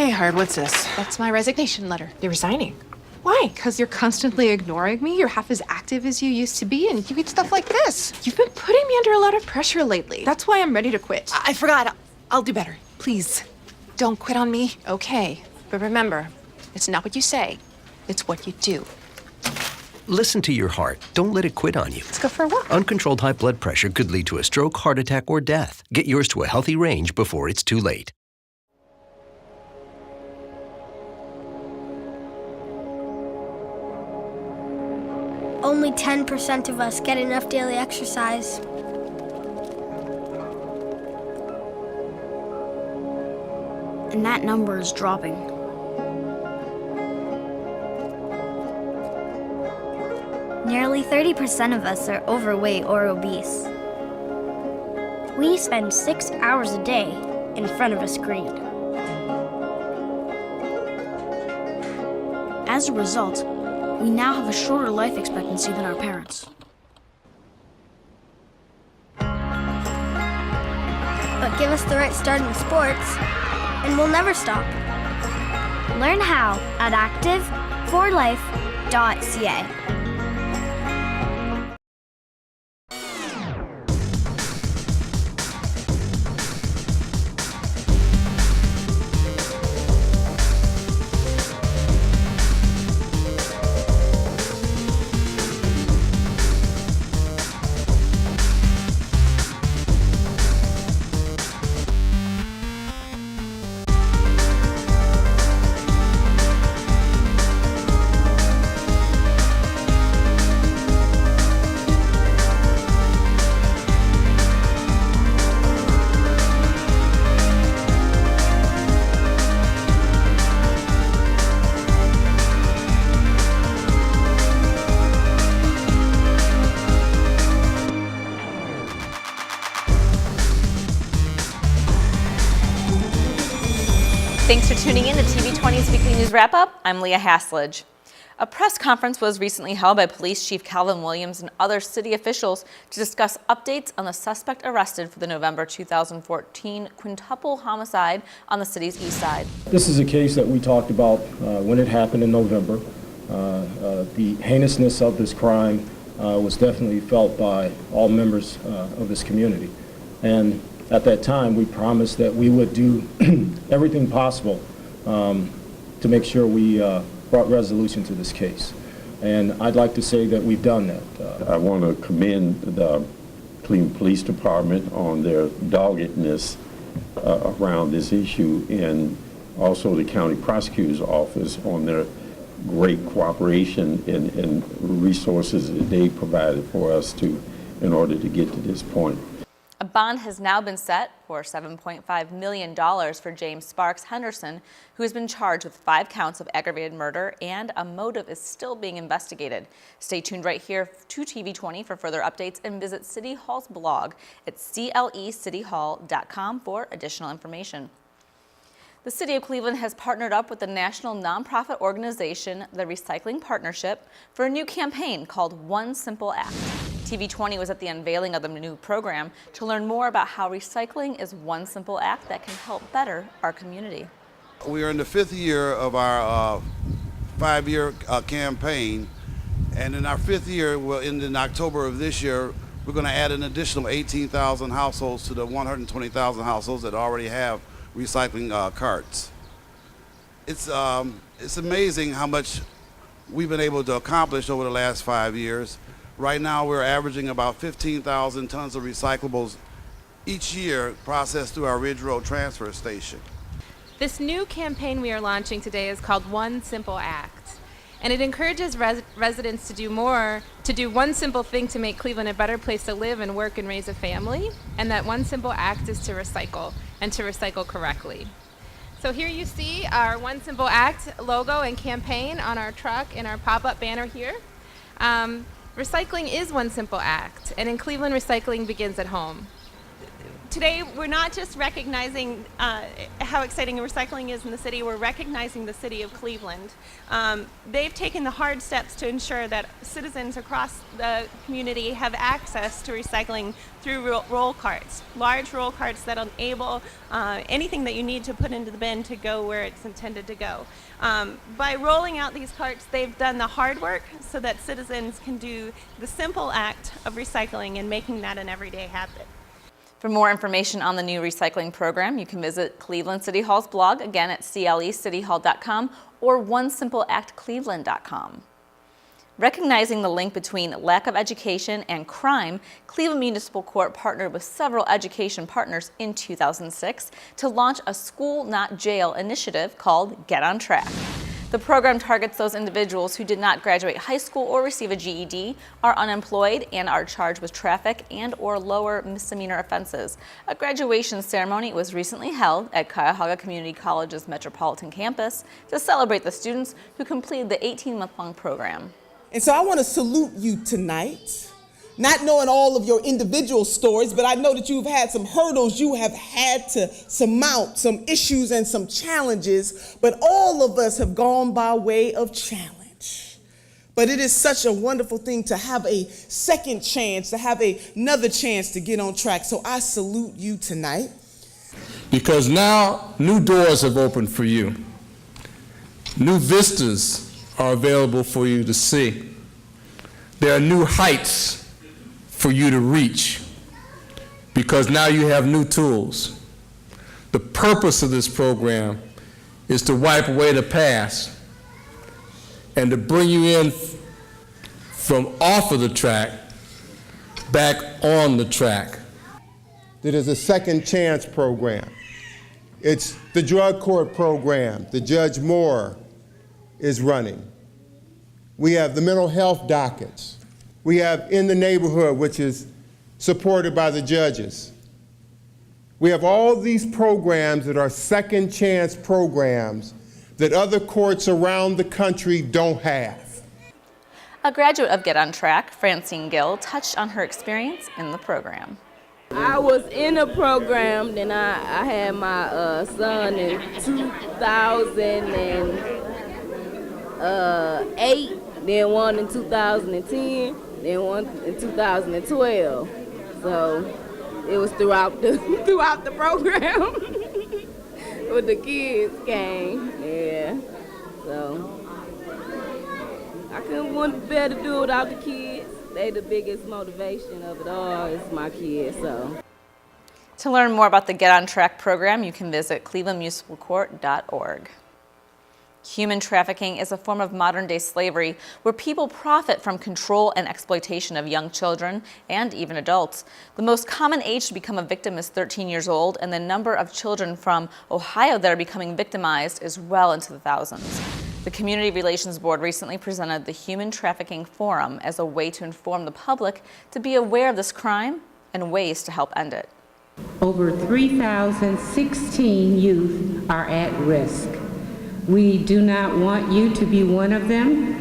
Hey, Hard, what's this? That's my resignation letter. You're resigning. Why? Because you're constantly ignoring me. You're half as active as you used to be, and you get stuff like this. You've been putting me under a lot of pressure lately. That's why I'm ready to quit. I forgot. I'll do better. Please, don't quit on me. Okay, but remember, it's not what you say, it's what you do. Listen to your heart. Don't let it quit on you. Let's go for a walk. Uncontrolled high blood pressure could lead to a stroke, heart attack, or death. Get yours to a healthy range before it's too late. Only 10% of us get enough daily exercise. And that number is dropping. Nearly 30% of us are overweight or obese. We spend 6 hours a day in front of a screen. As a result, we now have a shorter life expectancy than our parents. But give us the right start in sports, and we'll never stop. Learn how at active4life.ca. Thanks for tuning in to TV20's Weekly News Wrap-Up. I'm Leah Haslage. A press conference was recently held by Police Chief Calvin Williams and other city officials to discuss updates on the suspect arrested for the November 2014 quintuple homicide on the city's east side. This is a case that we talked about when it happened in November. The heinousness of this crime was definitely felt by all members of this community. And at that time, we promised that we would do everything possible to make sure we brought resolution to this case. And I'd like to say that we've done that. I want to commend the Cleveland Police Department on their doggedness around this issue, and also the County Prosecutor's Office on their great cooperation and resources that they provided for us in order to get to this point. A bond has now been set for $7.5 million for James Sparks Henderson, who has been charged with 5 counts of aggravated murder, and a motive is still being investigated. Stay tuned right here to TV20 for further updates, and visit City Hall's blog at clecityhall.com for additional information. The City of Cleveland has partnered up with the national nonprofit organization, the Recycling Partnership, for a new campaign called One Simple Act. TV20 was at the unveiling of the new program to learn more about how recycling is one simple act that can help better our community. We are in the 5th year of our 5-year campaign, and in our 5th year, well, in October of this year, we're going to add an additional 18,000 households to the 120,000 households that already have recycling carts. It's amazing how much we've been able to accomplish over the last 5 years. Right now, we're averaging about 15,000 tons of recyclables each year processed through our Ridge Road transfer station. This new campaign we are launching today is called One Simple Act, and it encourages residents to do one simple thing to make Cleveland a better place to live and work and raise a family, and that one simple act is to recycle, and to recycle correctly. So here you see our One Simple Act logo and campaign on our truck and our pop-up banner here. Recycling is one simple act, and in Cleveland, recycling begins at home. Today, we're not just recognizing how exciting recycling is in the city, we're recognizing the city of Cleveland. They've taken the hard steps to ensure that citizens across the community have access to recycling through roll carts, large roll carts that enable anything that you need to put into the bin to go where it's intended to go. By rolling out these carts, they've done the hard work so that citizens can do the simple act of recycling and making that an everyday habit. For more information on the new recycling program, you can visit Cleveland City Hall's blog, again at clecityhall.com or onesimpleactcleveland.com. Recognizing the link between lack of education and crime, Cleveland Municipal Court partnered with several education partners in 2006 to launch a School Not Jail initiative called Get on Track. The program targets those individuals who did not graduate high school or receive a GED, are unemployed, and are charged with traffic and/or lower misdemeanor offenses. A graduation ceremony was recently held at Cuyahoga Community College's Metropolitan Campus to celebrate the students who completed the 18-month-long program. And so I want to salute you tonight. Not knowing all of your individual stories, but I know that you've had some hurdles you have had to surmount, some issues and some challenges, but all of us have gone by way of challenge. But it is such a wonderful thing to have a second chance, to have another chance to get on track. So I salute you tonight. Because now new doors have opened for you. New vistas are available for you to see. There are new heights for you to reach, because now you have new tools. The purpose of this program is to wipe away the past and to bring you in from off of the track back on the track. It is a second chance program. It's the drug court program that Judge Moore is running. We have the mental health dockets. We have In the Neighborhood, which is supported by the judges. We have all these programs that are second chance programs that other courts around the country don't have. A graduate of Get on Track, Francine Gill, touched on her experience in the program. I was in a program, then I had my son in 2008, then one in 2010. Then one in 2012, so it was throughout the program when the kids came. Yeah, so I couldn't want better to do it without the kids. They the biggest motivation of it all is my kids. So to learn more about the Get on Track program, you can visit clevelandmunicipalcourt.org. Human trafficking is a form of modern-day slavery where people profit from control and exploitation of young children and even adults. The most common age to become a victim is 13 years old, and the number of children from Ohio that are becoming victimized is well into the thousands. The Community Relations Board recently presented the Human Trafficking Forum as a way to inform the public to be aware of this crime and ways to help end it. Over 3,016 youth are at risk. We do not want you to be one of them.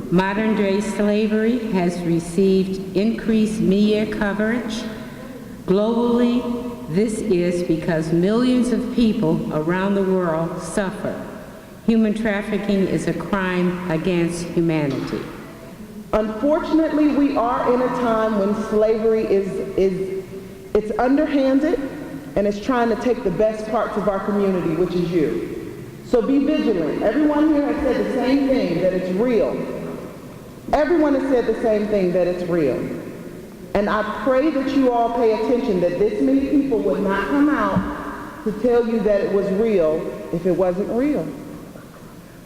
Modern-day slavery has received increased media coverage. Globally, this is because millions of people around the world suffer. Human trafficking is a crime against humanity. Unfortunately, we are in a time when slavery it's underhanded and it's trying to take the best parts of our community, which is you. So be vigilant. Everyone here has said the same thing, that it's real. Everyone has said the same thing, that it's real. And I pray that you all pay attention, that this many people would not come out to tell you that it was real if it wasn't real.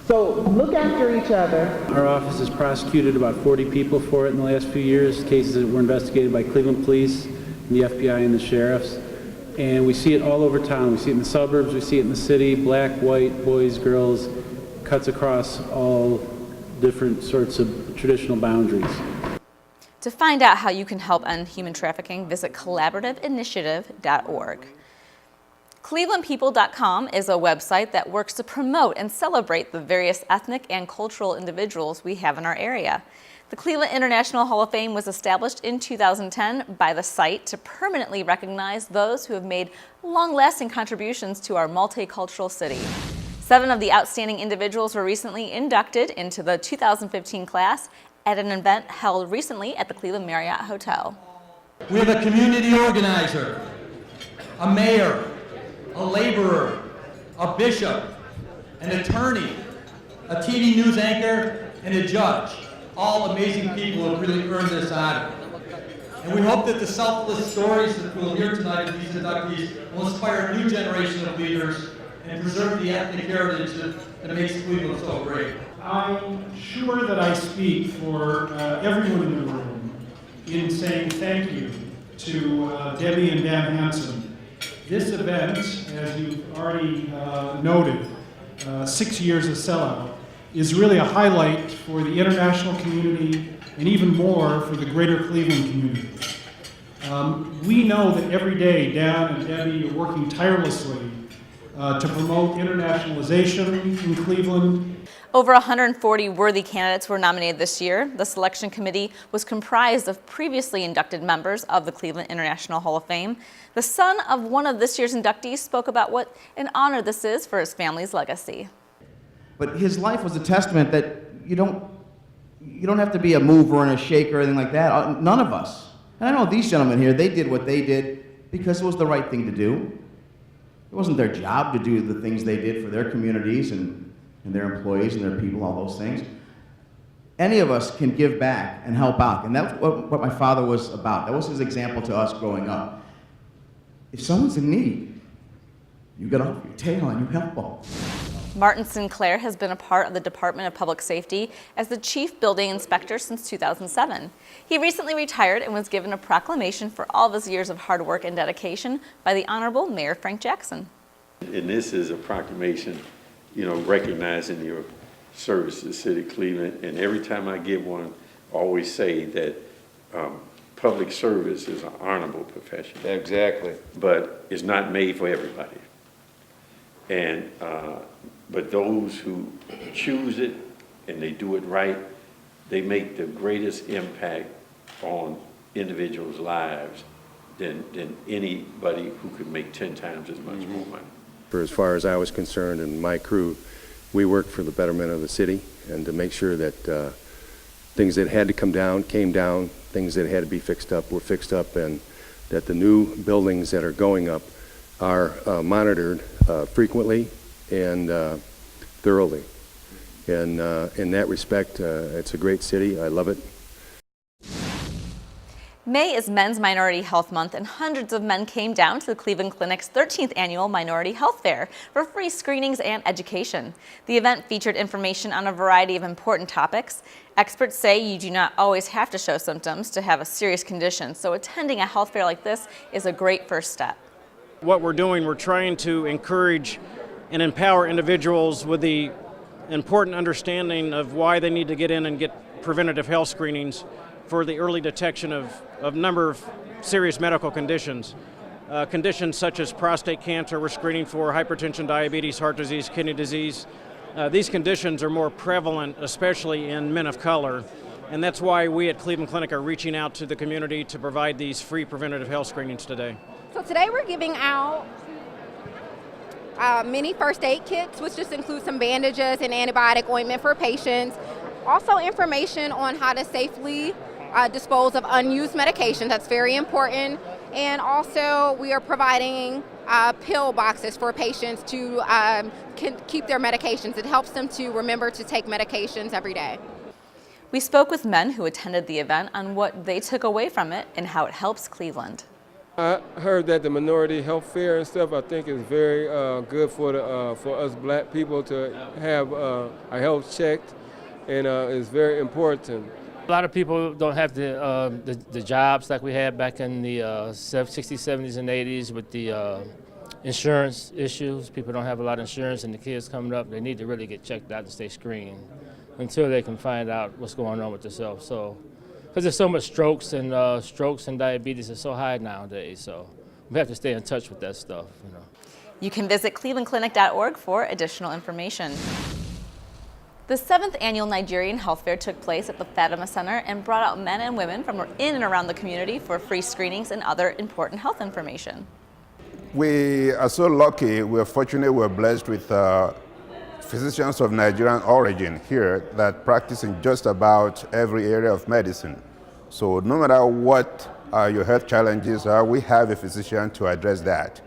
So look after each other. Our office has prosecuted about 40 people for it in the last few years, cases that were investigated by Cleveland Police, and the FBI, and the sheriffs. And we see it all over town. We see it in the suburbs, we see it in the city, black, white, boys, girls, cuts across all different sorts of traditional boundaries. To find out how you can help end human trafficking, visit collaborativeinitiative.org. ClevelandPeople.com is a website that works to promote and celebrate the various ethnic and cultural individuals we have in our area. The Cleveland International Hall of Fame was established in 2010 by the site to permanently recognize those who have made long-lasting contributions to our multicultural city. 7 of the outstanding individuals were recently inducted into the 2015 class at an event held recently at the Cleveland Marriott Hotel. We have a community organizer, a mayor, a laborer, a bishop, an attorney, a TV news anchor, and a judge. All amazing people who have really earned this honor. And we hope that the selfless stories that we'll hear tonight of these inductees will inspire a new generation of leaders and preserve the ethnic heritage that makes Cleveland so great. I'm sure that I speak for everyone in the room in saying thank you to Debbie and Dan Hansen. This event, as you've already noted, 6 years of sellout, is really a highlight for the international community and even more for the greater Cleveland community. We know that every day Dan and Debbie are working tirelessly to promote internationalization in Cleveland. Over 140 worthy candidates were nominated this year. The selection committee was comprised of previously inducted members of the Cleveland International Hall of Fame. The son of one of this year's inductees spoke about what an honor this is for his family's legacy. But his life was a testament that you don't have to be a mover and a shaker or anything like that. None of us. And I know these gentlemen here, they did what they did because it was the right thing to do. It wasn't their job to do the things they did for their communities and their employees and their people, all those things. Any of us can give back and help out. And that's what my father was about. That was his example to us growing up. If someone's in need, you get off your tail and you help them. Martin Sinclair has been a part of the Department of Public Safety as the Chief Building Inspector since 2007. He recently retired and was given a proclamation for all of his years of hard work and dedication by the Honorable Mayor Frank Jackson. And this is a proclamation, recognizing your service to the city of Cleveland. And every time I get one, I always say that public service is an honorable profession. Exactly. But it's not made for everybody. And but those who choose it and they do it right, they make the greatest impact on individuals' lives than anybody who could make 10 times as much more money. For as far as I was concerned and my crew, we worked for the betterment of the city and to make sure that things that had to come down came down, things that had to be fixed up were fixed up, and that the new buildings that are going up are monitored frequently and thoroughly. And in that respect, it's a great city. I love it. May is Men's Minority Health Month, and hundreds of men came down to the Cleveland Clinic's 13th annual Minority Health Fair for free screenings and education. The event featured information on a variety of important topics. Experts say you do not always have to show symptoms to have a serious condition, so attending a health fair like this is a great first step. What we're doing, we're trying to encourage and empower individuals with the important understanding of why they need to get in and get preventative health screenings for the early detection of a number of serious medical conditions. Conditions such as prostate cancer we're screening for, hypertension, diabetes, heart disease, kidney disease. These conditions are more prevalent, especially in men of color, and that's why we at Cleveland Clinic are reaching out to the community to provide these free preventative health screenings today. So today we're giving out mini first aid kits, which just include some bandages and antibiotic ointment for patients. Also information on how to safely dispose of unused medications. That's very important. And also we are providing pill boxes for patients to keep their medications. It helps them to remember to take medications every day. We spoke with men who attended the event on what they took away from it and how it helps Cleveland. I heard that the minority health fair and stuff, I think, is very good for us black people to have our health checked, and it's very important. A lot of people don't have the jobs like we had back in the 60s, 70s, and 80s with the insurance issues. People don't have a lot of insurance, and the kids coming up, they need to really get checked out and stay screened until they can find out what's going on with themselves. So, because there's so much strokes and diabetes is so high nowadays, so we have to stay in touch with that stuff. You know. You can visit clevelandclinic.org for additional information. The 7th annual Nigerian Health Fair took place at the Fatima Center and brought out men and women from in and around the community for free screenings and other important health information. We are so lucky, we're fortunate, we're blessed with physicians of Nigerian origin here that practice in just about every area of medicine. So no matter what your health challenges are, we have a physician to address that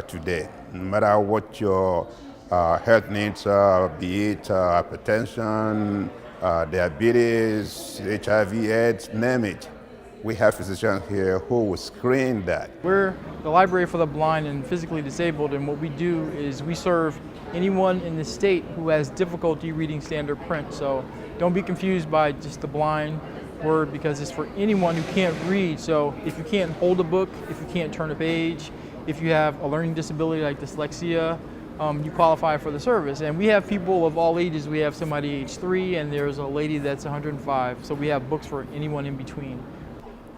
today. No matter what your health needs are, be it hypertension, diabetes, HIV, AIDS, name it. We have physicians here who will screen that. We're the Library for the Blind and Physically Disabled, and what we do is we serve anyone in the state who has difficulty reading standard print. So don't be confused by just the blind word, because it's for anyone who can't read. So if you can't hold a book, if you can't turn a page, if you have a learning disability like dyslexia, you qualify for the service. And we have people of all ages. We have somebody age 3 and there's a lady that's 105. So we have books for anyone in between.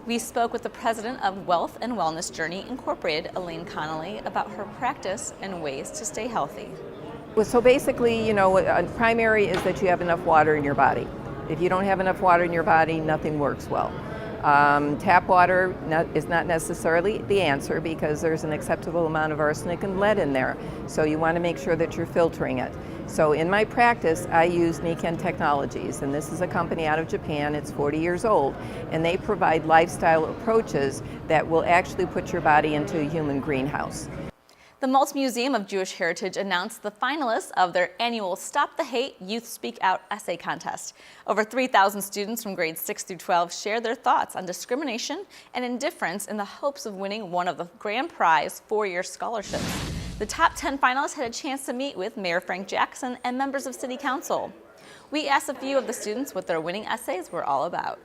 We spoke with the president of Wealth and Wellness Journey Incorporated, Elaine Connolly, about her practice and ways to stay healthy. So basically, you know, primary is that you have enough water in your body. If you don't have enough water in your body, nothing works well. Tap water is not necessarily the answer because there's an acceptable amount of arsenic and lead in there. So you want to make sure that you're filtering it. So in my practice, I use Niken Technologies, and this is a company out of Japan. It's 40 years old, and they provide lifestyle approaches that will actually put your body into a human greenhouse. The Maltz Museum of Jewish Heritage announced the finalists of their annual Stop the Hate Youth Speak Out essay contest. Over 3,000 students from grades 6 through 12 shared their thoughts on discrimination and indifference in the hopes of winning one of the grand prize 4-year scholarships. The top 10 finalists had a chance to meet with Mayor Frank Jackson and members of City Council. We asked a few of the students what their winning essays were all about.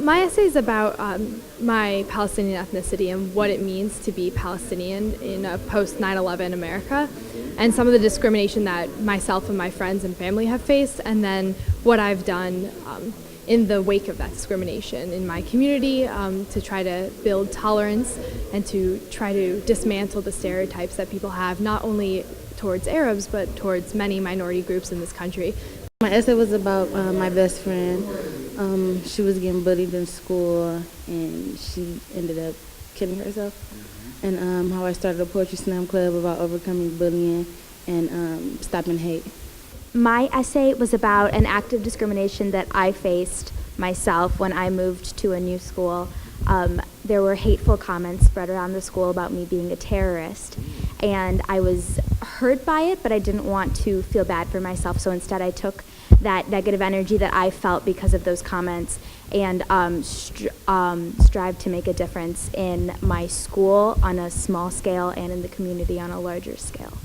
My essay is about my Palestinian ethnicity and what it means to be Palestinian in a post 9/11 America, and some of the discrimination that myself and my friends and family have faced, and then what I've done in the wake of that discrimination in my community to try to build tolerance and to try to dismantle the stereotypes that people have, not only towards Arabs but towards many minority groups in this country. My essay was about my best friend. She was getting bullied in school and she ended up killing herself. And how I started a poetry slam club about overcoming bullying and stopping hate. My essay was about an act of discrimination that I faced myself when I moved to a new school. There were hateful comments spread around the school about me being a terrorist, and I was hurt by it, but I didn't want to feel bad for myself, so instead I took that negative energy that I felt because of those comments and strive to make a difference in my school on a small scale and in the community on a larger scale.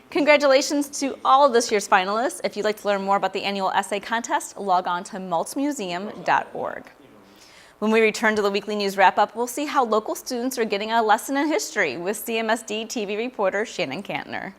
Congratulations to all of this year's finalists. If you'd like to learn more about the annual essay contest, log on to maltzmuseum.org. When we return to the weekly news wrap-up, we'll see how local students are getting a lesson in history with CMSD TV reporter Shannon Kantner.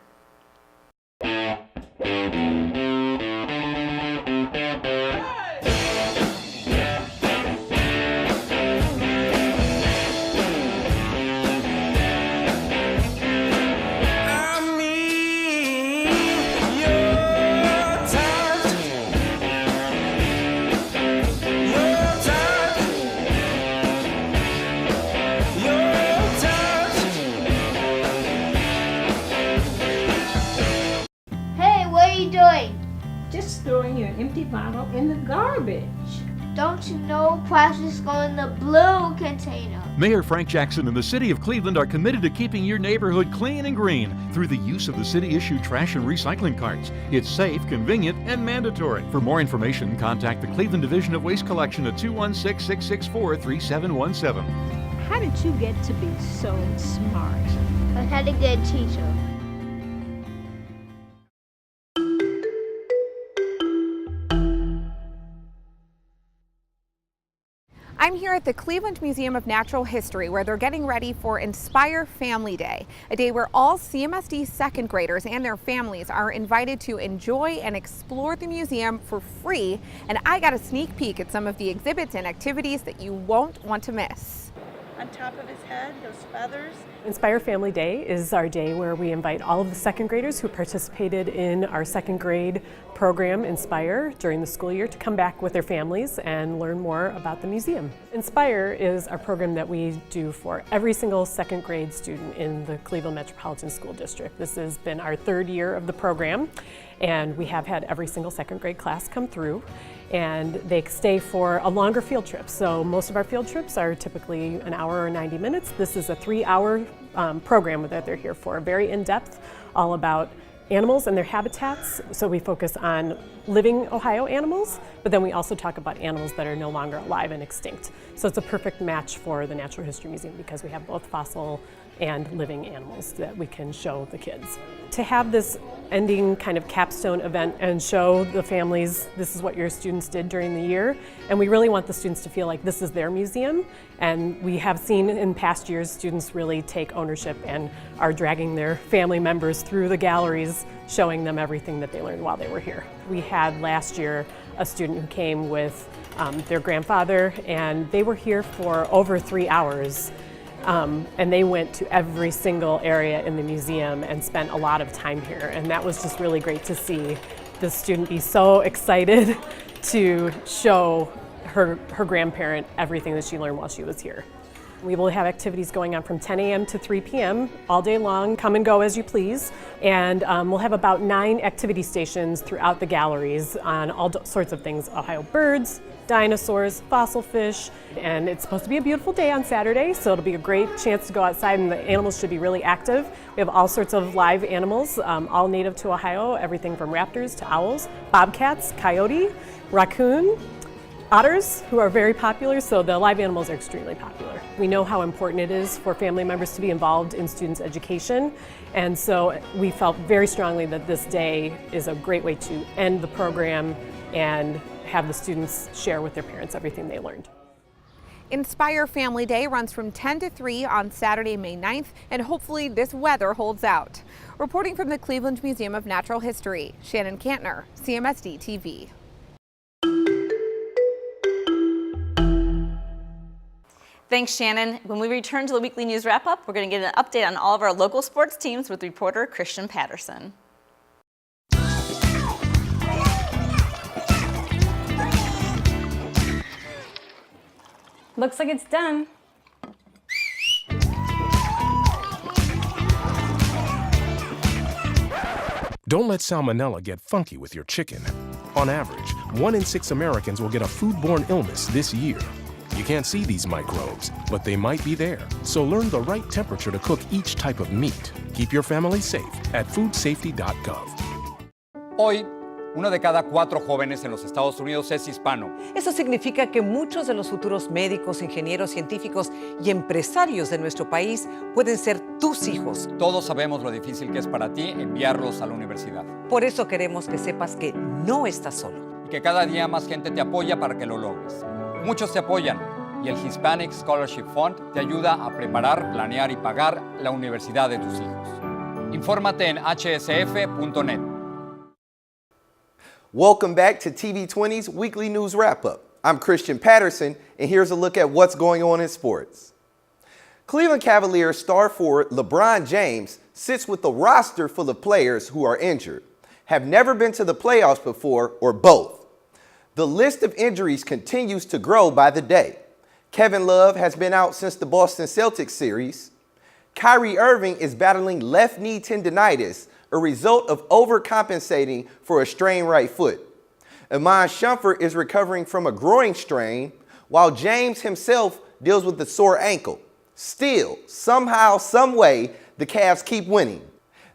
Just throwing your empty bottle in the garbage. Don't you know plastics go in the blue container? Mayor Frank Jackson and the City of Cleveland are committed to keeping your neighborhood clean and green through the use of the city-issued trash and recycling carts. It's safe, convenient, and mandatory. For more information, contact the Cleveland Division of Waste Collection at 216-664-3717. How did you get to be so smart? I had a good teacher. I'm here at the Cleveland Museum of Natural History, where they're getting ready for Inspire Family Day, a day where all CMSD second graders and their families are invited to enjoy and explore the museum for free. And I got a sneak peek at some of the exhibits and activities that you won't want to miss. on top of his head, those feathers. Inspire Family Day is our day where we invite all of the second graders who participated in our second grade program, Inspire, during the school year to come back with their families and learn more about the museum. Inspire is our program that we do for every single second grade student in the Cleveland Metropolitan School District. This has been our third year of the program, and we have had every single second grade class come through, and they stay for a longer field trip. So most of our field trips are typically an hour or 90 minutes. This is a 3-hour program that they're here for, very in-depth, all about animals and their habitats. So we focus on living Ohio animals, but then we also talk about animals that are no longer alive and extinct. So it's a perfect match for the Natural History Museum because we have both fossil and living animals that we can show the kids. To have this ending kind of capstone event and show the families this is what your students did during the year, and we really want the students to feel like this is their museum, and we have seen in past years students really take ownership and are dragging their family members through the galleries, showing them everything that they learned while they were here. We had last year a student who came with their grandfather, and they were here for over 3 hours. And they went to every single area in the museum and spent a lot of time here. And that was just really great to see the student be so excited to show her grandparent everything that she learned while she was here. We will have activities going on from 10 a.m. to 3 p.m. all day long. Come and go as you please. And we'll have about 9 activity stations throughout the galleries on all sorts of things: Ohio birds, dinosaurs, fossil fish, and it's supposed to be a beautiful day on Saturday, so it'll be a great chance to go outside, and the animals should be really active. We have all sorts of live animals, all native to Ohio, everything from raptors to owls, bobcats, coyote, raccoon, otters, who are very popular, so the live animals are extremely popular. We know how important it is for family members to be involved in students' education, and so we felt very strongly that this day is a great way to end the program and have the students share with their parents everything they learned. Inspire Family Day runs from 10 to 3 on Saturday, May 9th, and hopefully this weather holds out. Reporting from the Cleveland Museum of Natural History, Shannon Kantner, CMSD TV. Thanks, Shannon. When we return to the weekly news wrap-up, we're going to get an update on all of our local sports teams with reporter Christian Patterson. Looks like it's done. Don't let salmonella get funky with your chicken. On average, 1 in 6 Americans will get a foodborne illness this year. You can't see these microbes, but they might be there. So learn the right temperature to cook each type of meat. Keep your family safe at foodsafety.gov. Hoy, 1 de cada 4 jóvenes en los Estados Unidos es hispano. Eso significa que muchos de los futuros médicos, ingenieros, científicos y empresarios de nuestro país pueden ser tus hijos. Todos sabemos lo difícil que es para ti enviarlos a la universidad. Por eso queremos que sepas que no estás solo. Y que cada día más gente te apoya para que lo logres. Muchos te apoyan y el Hispanic Scholarship Fund te ayuda a preparar, planear y pagar la universidad de tus hijos. Infórmate en hsf.net. Welcome back to TV20's Weekly News Wrap-Up. I'm Christian Patterson, and here's a look at what's going on in sports. Cleveland Cavaliers star forward LeBron James sits with a roster full of players who are injured, have never been to the playoffs before, or both. The list of injuries continues to grow by the day. Kevin Love has been out since the Boston Celtics series. Kyrie Irving is battling left knee tendinitis, a result of overcompensating for a strained right foot. Iman Shumpert is recovering from a groin strain, while James himself deals with a sore ankle. Still, somehow, some way, the Cavs keep winning.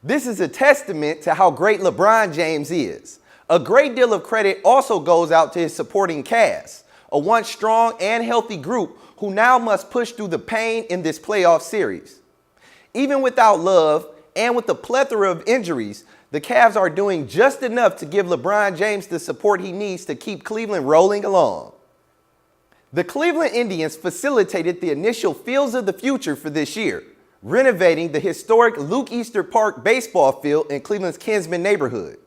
This is a testament to how great LeBron James is. A great deal of credit also goes out to his supporting cast, a once strong and healthy group who now must push through the pain in this playoff series. Even without Love, and with the plethora of injuries, the Cavs are doing just enough to give LeBron James the support he needs to keep Cleveland rolling along. The Cleveland Indians facilitated the initial Fields of the Future for this year, renovating the historic Luke Easter Park baseball field in Cleveland's Kinsman neighborhood.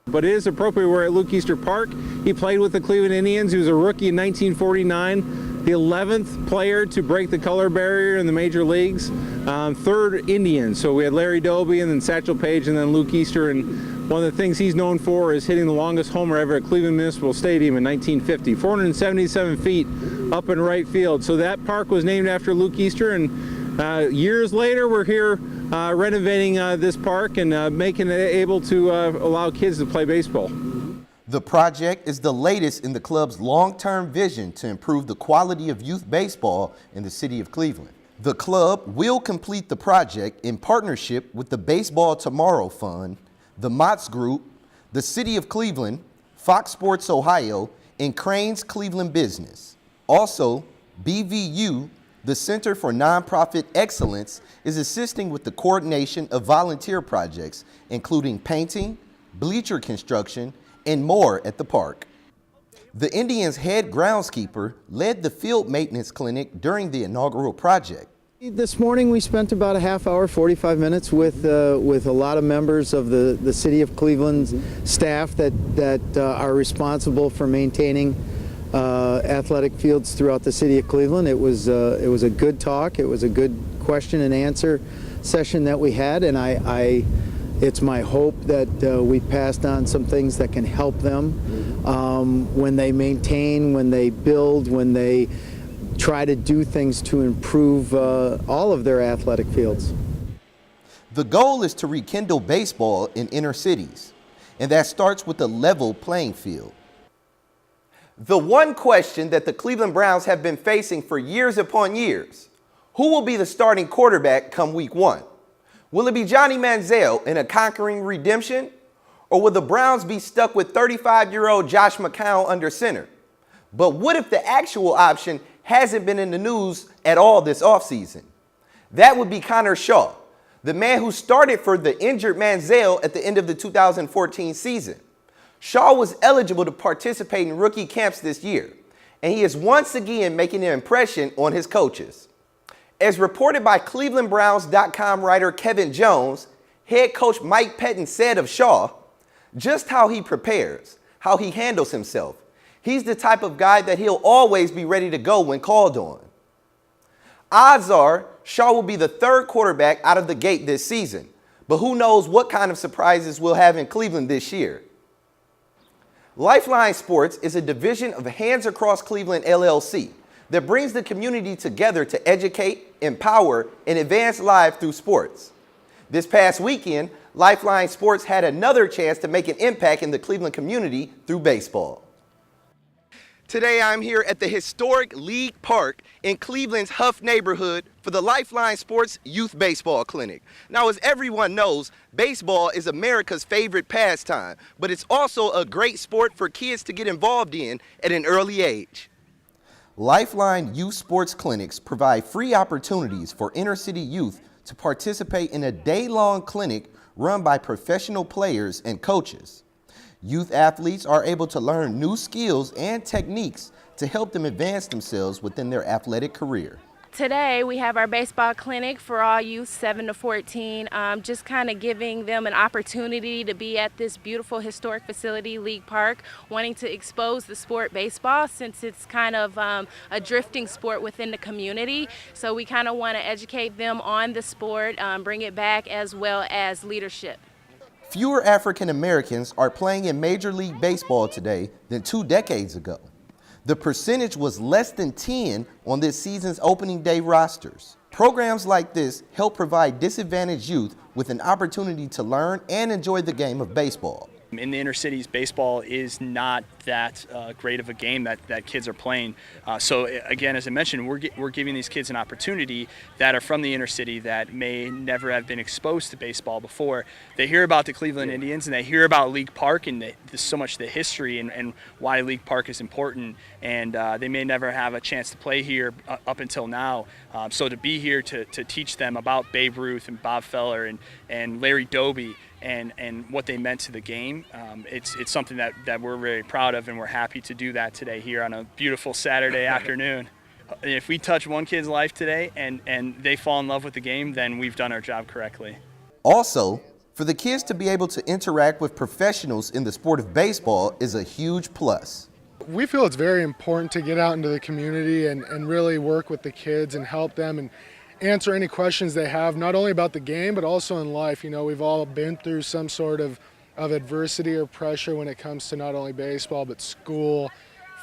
But it is appropriate we're at Luke Easter Park. He played with the Cleveland Indians. He was a rookie in 1949. the 11th player to break the color barrier in the major leagues, 3rd Indian. So we had Larry Doby and then Satchel Paige and then Luke Easter, and one of the things he's known for is hitting the longest homer ever at Cleveland Municipal Stadium in 1950, 477 feet up in right field. So that park was named after Luke Easter, and years later we're here renovating this park and making it able to allow kids to play baseball. The project is the latest in the club's long-term vision to improve the quality of youth baseball in the city of Cleveland. The club will complete the project in partnership with the Baseball Tomorrow Fund, the Mott's Group, the City of Cleveland, Fox Sports Ohio, and Crane's Cleveland Business. Also, BVU, the Center for Nonprofit Excellence, is assisting with the coordination of volunteer projects, including painting, bleacher construction, and more at the park. The Indians' head groundskeeper led the field maintenance clinic during the inaugural project. This morning we spent about a half hour, 45 minutes with a lot of members of the City of Cleveland's staff that are responsible for maintaining athletic fields throughout the City of Cleveland. It was a good talk. It was a good question and answer session that we had, and it's my hope that we passed on some things that can help them when they maintain, when they build, when they try to do things to improve all of their athletic fields. The goal is to rekindle baseball in inner cities, and that starts with a level playing field. The one question that the Cleveland Browns have been facing for years upon years: who will be the starting quarterback come week 1? Will it be Johnny Manziel in a conquering redemption? Or will the Browns be stuck with 35-year-old Josh McCown under center? But what if the actual option hasn't been in the news at all this offseason? That would be Connor Shaw, the man who started for the injured Manziel at the end of the 2014 season. Shaw was eligible to participate in rookie camps this year, and he is once again making an impression on his coaches. As reported by ClevelandBrowns.com writer Kevin Jones, head coach Mike Pettin said of Shaw, just how he prepares, how he handles himself. He's the type of guy that he'll always be ready to go when called on. Odds are Shaw will be the 3rd quarterback out of the gate this season, but who knows what kind of surprises we'll have in Cleveland this year. Lifeline Sports is a division of Hands Across Cleveland LLC that brings the community together to educate, empower, and advance lives through sports. This past weekend, Lifeline Sports had another chance to make an impact in the Cleveland community through baseball. Today I'm here at the historic League Park in Cleveland's Huff neighborhood for the Lifeline Sports Youth Baseball Clinic. Now, as everyone knows, baseball is America's favorite pastime, but it's also a great sport for kids to get involved in at an early age. Lifeline Youth Sports Clinics provide free opportunities for inner city youth to participate in a day-long clinic run by professional players and coaches. Youth athletes are able to learn new skills and techniques to help them advance themselves within their athletic career. Today we have our baseball clinic for all youth 7 to 14, just kind of giving them an opportunity to be at this beautiful historic facility, League Park, wanting to expose the sport baseball since it's kind of a drifting sport within the community. So we kind of want to educate them on the sport, bring it back, as well as leadership. Fewer African Americans are playing in Major League Baseball today than 2 decades ago. The percentage was less than 10 on this season's opening day rosters. Programs like this help provide disadvantaged youth with an opportunity to learn and enjoy the game of baseball. In the inner cities, baseball is not that great of a game that kids are playing. So again, as I mentioned, we're giving these kids an opportunity that are from the inner city that may never have been exposed to baseball before. They hear about the Cleveland Indians and they hear about League Park and so much the history and why League Park is important, and they may never have a chance to play here up until now. So to be here to teach them about Babe Ruth and Bob Feller and Larry Doby and what they meant to the game, it's something that we're very proud of, and we're happy to do that today here on a beautiful Saturday afternoon. If we touch one kid's life today and they fall in love with the game, then we've done our job correctly. Also, for the kids to be able to interact with professionals in the sport of baseball is a huge plus. We feel it's very important to get out into the community and really work with the kids and help them and answer any questions they have, not only about the game, but also in life. You know, we've all been through some sort of adversity or pressure when it comes to not only baseball, but school,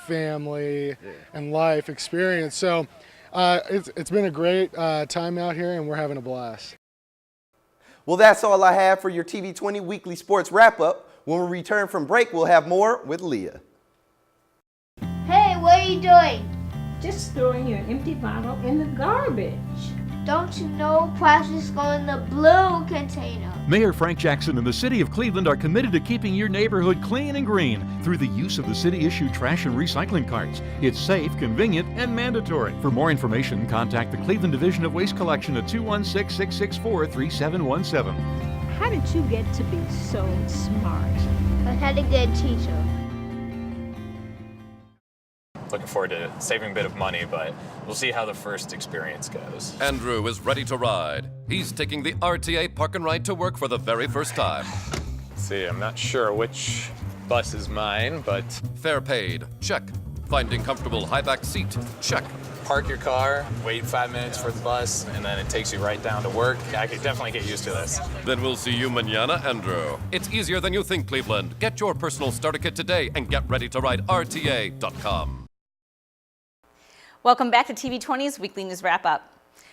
family, and life experience. So it's been a great time out here, and we're having a blast. Well, that's all I have for your TV20 Weekly Sports Wrap-Up. When we return from break, we'll have more with Leah. Hey, what are you doing? Just throwing your empty bottle in the garbage. Don't you know plastics go in the blue container? Mayor Frank Jackson and the City of Cleveland are committed to keeping your neighborhood clean and green through the use of the city-issued trash and recycling carts. It's safe, convenient, and mandatory. For more information, contact the Cleveland Division of Waste Collection at 216-664-3717. How did you get to be so smart? I had a good teacher. Looking forward to saving a bit of money, but we'll see how the first experience goes. Andrew is ready to ride. He's taking the RTA Park and Ride to work for the very first time. See, I'm not sure which bus is mine, but... Fare paid, check. Finding comfortable high-back seat, check. Park your car, wait 5 minutes for the bus, and then it takes you right down to work. I could definitely get used to this. Then we'll see you mañana, Andrew. It's easier than you think, Cleveland. Get your personal starter kit today and get ready to ride RTA.com. Welcome back to TV20's Weekly News Wrap-Up.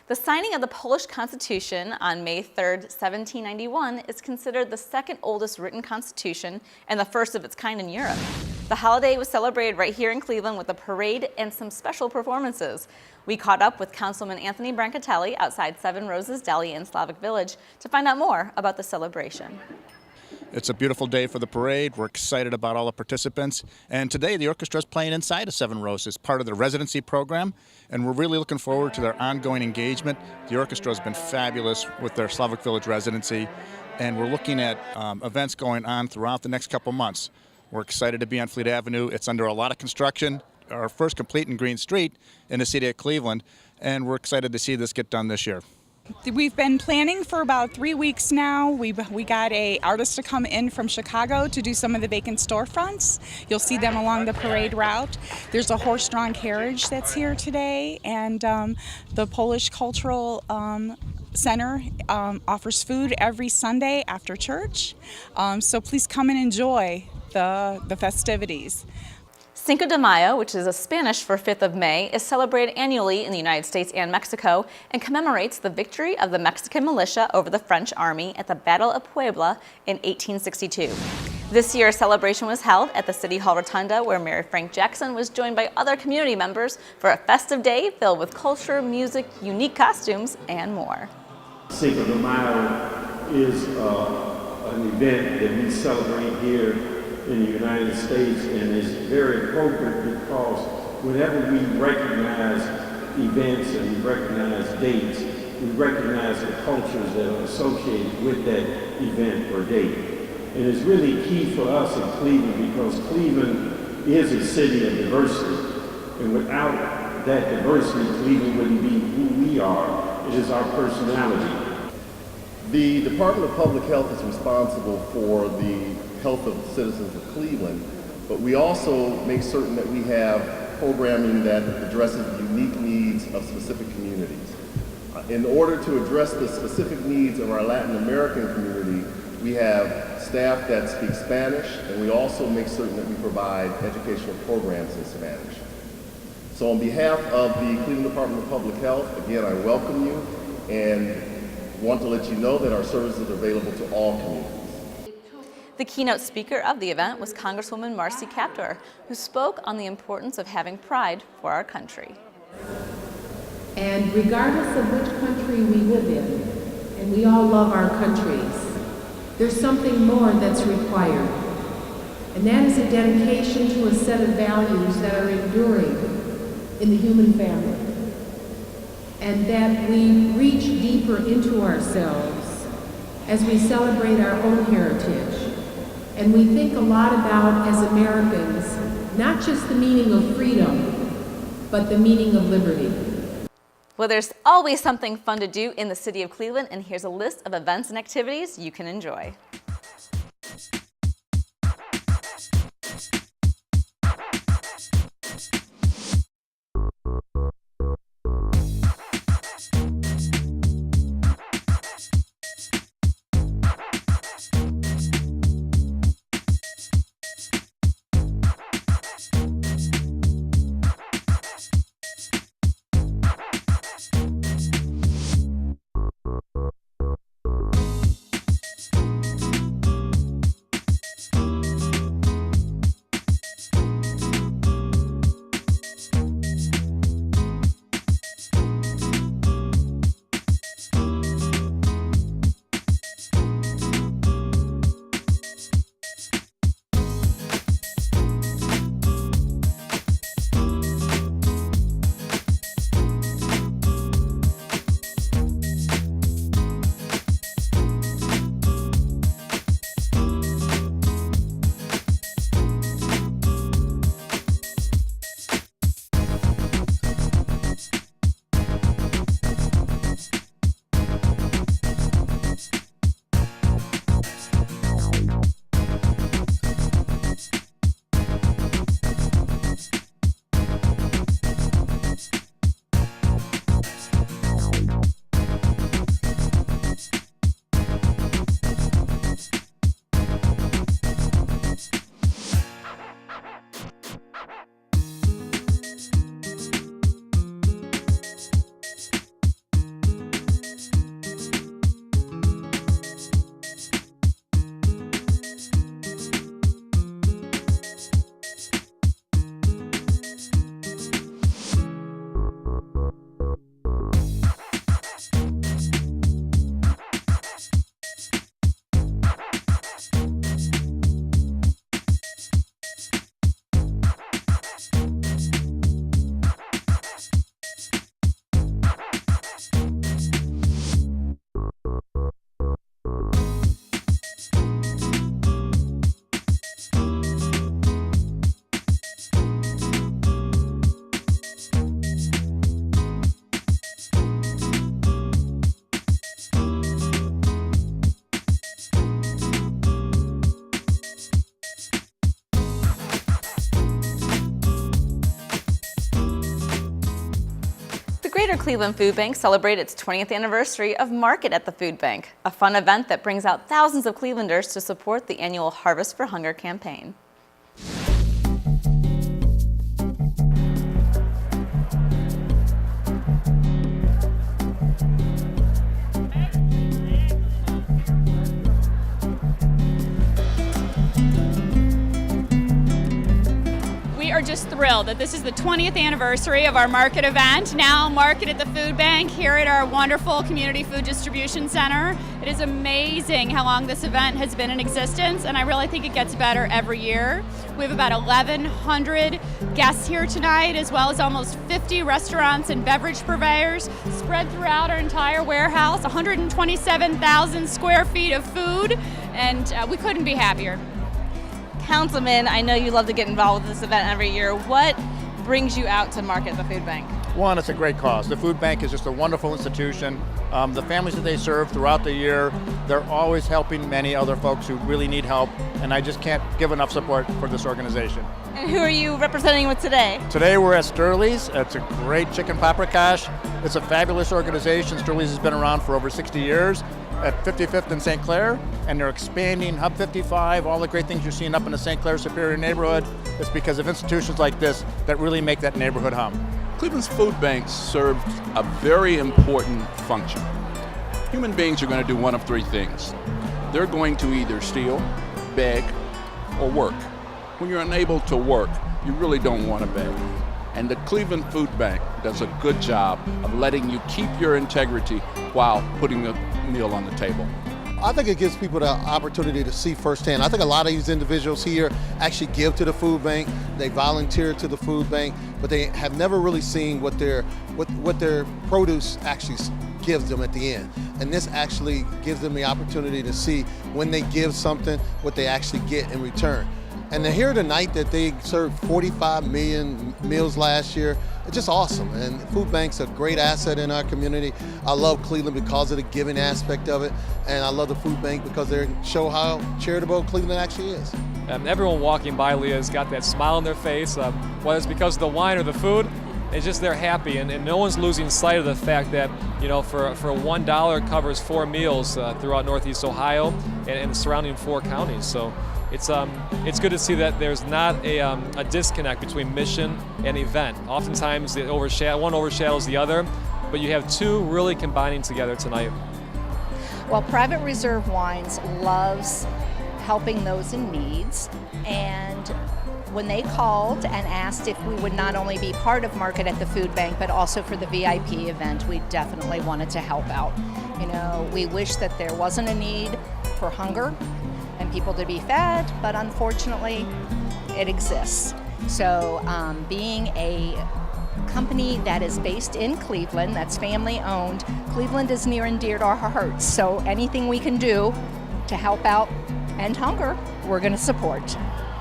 The signing of the Polish Constitution on May 3rd, 1791 is considered the second oldest written constitution and the first of its kind in Europe. The holiday was celebrated right here in Cleveland with a parade and some special performances. We caught up with Councilman Anthony Brancatelli outside Seven Roses Deli in Slavic Village to find out more about the celebration. It's a beautiful day for the parade. We're excited about all the participants. And today the orchestra is playing inside of Seven Roses, part of the residency program. And we're really looking forward to their ongoing engagement. The orchestra has been fabulous with their Slavic Village residency. And we're looking at events going on throughout the next couple months. We're excited to be on Fleet Avenue. It's under a lot of construction, our first complete in Green Street in the city of Cleveland. And we're excited to see this get done this year. We've been planning for about 3 weeks now. We got an artist to come in from Chicago to do some of the vacant storefronts. You'll see them along the parade route. There's a horse-drawn carriage that's here today, and the Polish Cultural Center offers food every Sunday after church. So please come and enjoy the festivities. Cinco de Mayo, which is a Spanish for 5th of May, is celebrated annually in the United States and Mexico and commemorates the victory of the Mexican militia over the French army at the Battle of Puebla in 1862. This year's celebration was held at the City Hall Rotunda, where Mayor Frank Jackson was joined by other community members for a festive day filled with culture, music, unique costumes, and more. Cinco de Mayo is an event that we celebrate here in the United States, and it's very appropriate because whenever we recognize events and we recognize dates, we recognize the cultures that are associated with that event or date. And it's really key for us in Cleveland because Cleveland is a city of diversity, and without that diversity, Cleveland wouldn't be who we are. It is our personality. The Department of Public Health is responsible for the health of the citizens of Cleveland, but we also make certain that we have programming that addresses the unique needs of specific communities. In order to address the specific needs of our Latin American community, we have staff that speak Spanish, and we also make certain that we provide educational programs in Spanish. So on behalf of the Cleveland Department of Public Health, again, I welcome you and want to let you know that our services are available to all communities. The keynote speaker of the event was Congresswoman Marcy Kaptur, who spoke on the importance of having pride for our country. And regardless of which country we live in, and we all love our countries, there's something more that's required. And that is a dedication to a set of values that are enduring in the human family. And that we reach deeper into ourselves as we celebrate our own heritage. And we think a lot about, as Americans, not just the meaning of freedom, but the meaning of liberty. Well, there's always something fun to do in the city of Cleveland, and here's a list of events and activities you can enjoy. Greater Cleveland Food Bank celebrated its 20th anniversary of Market at the Food Bank, a fun event that brings out thousands of Clevelanders to support the annual Harvest for Hunger campaign. We are just thrilled that this is the 20th anniversary of our market event, now Market at the Food Bank here at our wonderful Community Food Distribution Center. It is amazing how long this event has been in existence, and I really think it gets better every year. We have about 1,100 guests here tonight, as well as almost 50 restaurants and beverage purveyors spread throughout our entire warehouse, 127,000 square feet of food, and we couldn't be happier. Councilman, I know you love to get involved with this event every year. What brings you out to Market at the Food Bank? One, it's a great cause. The food bank is just a wonderful institution. The families that they serve throughout the year, they're always helping many other folks who really need help, and I just can't give enough support for this organization. And who are you representing with today? Today we're at Sterley's. It's a great chicken paprikash. It's a fabulous organization. Sterley's has been around for over 60 years at 55th and St. Clair, and they're expanding Hub 55, all the great things you're seeing up in the St. Clair Superior neighborhood. It's because of institutions like this that really make that neighborhood hum. Cleveland's food bank served a very important function. Human beings are going to do one of three things. They're going to either steal, beg, or work. When you're unable to work, you really don't want to beg. And the Cleveland Food Bank does a good job of letting you keep your integrity while putting a meal on the table. I think it gives people the opportunity to see firsthand. I think a lot of these individuals here actually give to the food bank, they volunteer to the food bank, but they have never really seen what their produce actually gives them at the end. And this actually gives them the opportunity to see when they give something, what they actually get in return. And to hear tonight that they served 45 million meals last year, it's just awesome. And food bank's a great asset in our community. I love Cleveland because of the giving aspect of it. And I love the food bank because they show how charitable Cleveland actually is. Everyone walking by, Leah, has got that smile on their face. Whether it's because of the wine or the food, it's just they're happy. And no one's losing sight of the fact that, you know, for $1 it covers 4 meals throughout Northeast Ohio and the surrounding 4 counties. So it's good to see that there's not a disconnect between mission and event. Oftentimes one overshadows the other, but you have two really combining together tonight. Well, Private Reserve Wines loves helping those in needs, and when they called and asked if we would not only be part of Market at the Food Bank, but also for the VIP event, we definitely wanted to help out. You know, we wish that there wasn't a need for hunger and people to be fed, but unfortunately it exists. So being a company that is based in Cleveland, that's family owned, Cleveland is near and dear to our hearts. So anything we can do to help out end hunger, we're going to support.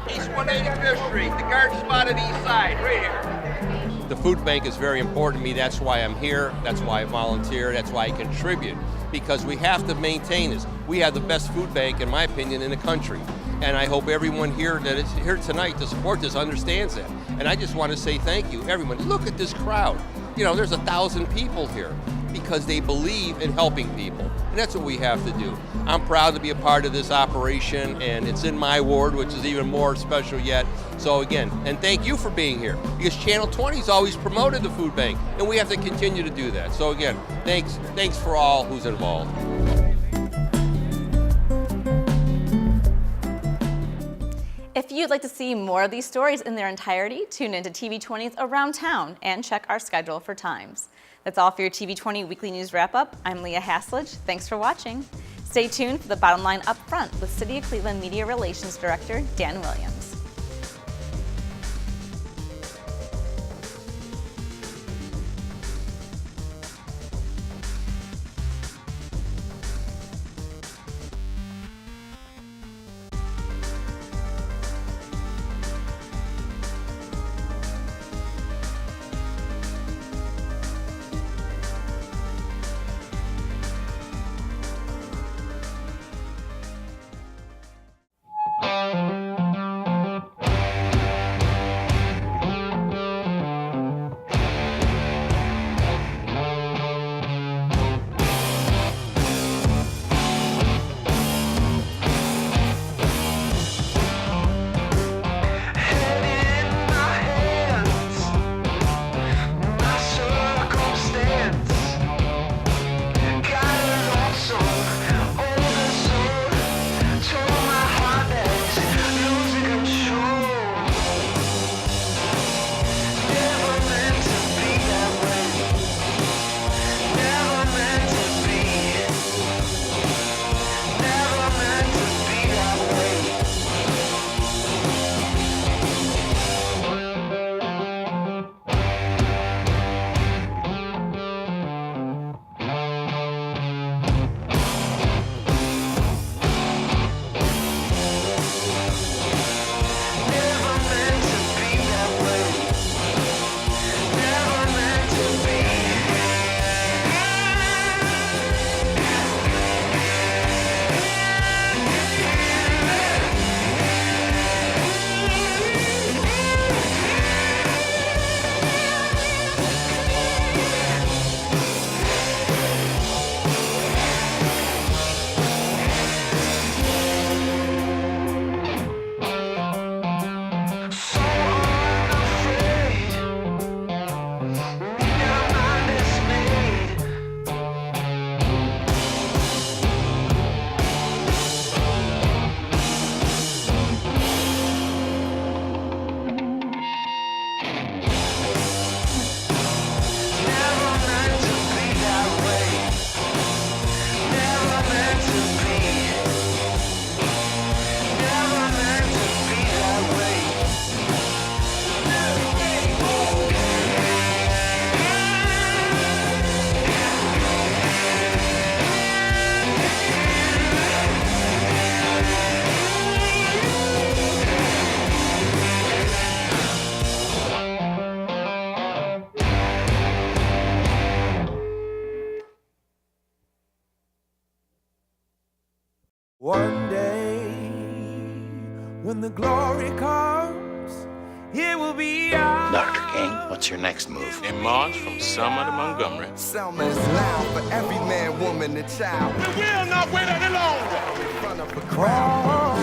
East 185th Street, the garden spot on the east side, right here. The food bank is very important to me. That's why I'm here. That's why I volunteer. That's why I contribute. Because we have to maintain this. We have the best food bank, in my opinion, in the country. And I hope everyone here that is here tonight to support this understands that. And I just want to say thank you, everyone. Look at this crowd. You know, there's 1,000 people here because they believe in helping people. And that's what we have to do. I'm proud to be a part of this operation, and it's in my ward, which is even more special yet. So again, and thank you for being here, because Channel 20's always promoted the food bank, and we have to continue to do that. So again, thanks for all who's involved. If you'd like to see more of these stories in their entirety, tune into TV20's Around Town and check our schedule for times. That's all for your TV20 Weekly News Wrap-Up. I'm Leah Haslage. Thanks for watching. Stay tuned for the Bottom Line Up Front with City of Cleveland Media Relations Director Dan Williams. When the glory comes, it will be ours. Dr. King, what's your next move? In March from Selma to Montgomery. Selma is loud for every man, woman, and child. We will not wait any longer. In front of a crowd.